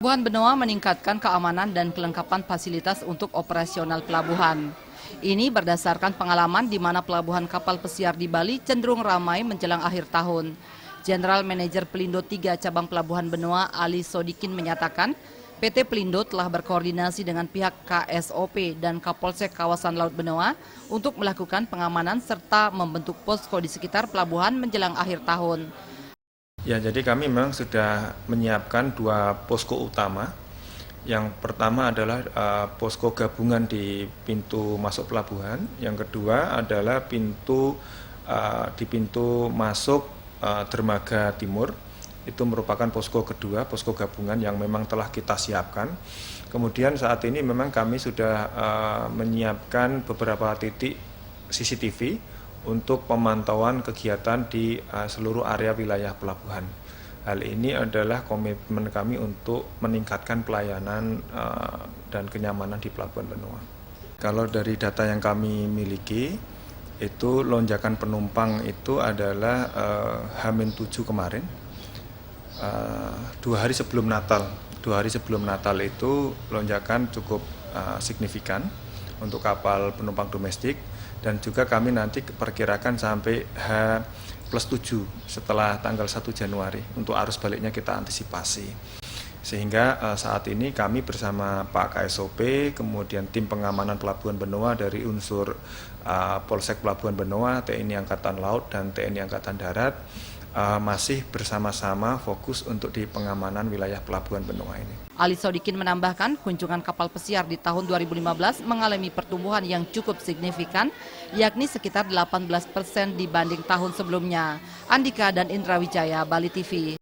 Pelabuhan Benoa meningkatkan keamanan dan kelengkapan fasilitas untuk operasional pelabuhan. Ini berdasarkan pengalaman di mana pelabuhan kapal pesiar di Bali cenderung ramai menjelang akhir tahun. General Manager Pelindo 3 Cabang Pelabuhan Benoa Ali Sodikin menyatakan, PT Pelindo telah berkoordinasi dengan pihak KSOP dan Kapolsek Kawasan Laut Benoa untuk melakukan pengamanan serta membentuk posko di sekitar pelabuhan menjelang akhir tahun. Ya, jadi kami memang sudah menyiapkan dua posko utama. Yang pertama adalah posko gabungan di pintu masuk pelabuhan. Yang kedua adalah di pintu masuk dermaga timur. Itu merupakan posko kedua, posko gabungan yang memang telah kita siapkan. Kemudian saat ini memang kami sudah menyiapkan beberapa titik CCTV untuk pemantauan kegiatan di seluruh area wilayah pelabuhan. Hal ini adalah komitmen kami untuk meningkatkan pelayanan dan kenyamanan di Pelabuhan Benoa. Kalau dari data yang kami miliki, itu lonjakan penumpang itu adalah H-7 kemarin, 2 hari sebelum Natal. 2 hari sebelum Natal itu lonjakan cukup signifikan untuk kapal penumpang domestik. Dan juga kami nanti perkirakan sampai H+7 setelah tanggal 1 Januari untuk arus baliknya kita antisipasi. Sehingga saat ini kami bersama Pak KSOP, kemudian tim pengamanan Pelabuhan Benoa dari unsur Polsek Pelabuhan Benoa, TNI Angkatan Laut dan TNI Angkatan Darat masih bersama-sama fokus untuk di pengamanan wilayah Pelabuhan Benoa ini. Ali Sodikin menambahkan kunjungan kapal pesiar di tahun 2015 mengalami pertumbuhan yang cukup signifikan, yakni sekitar 18% dibanding tahun sebelumnya. Andika dan Indra Wijaya, Bali TV.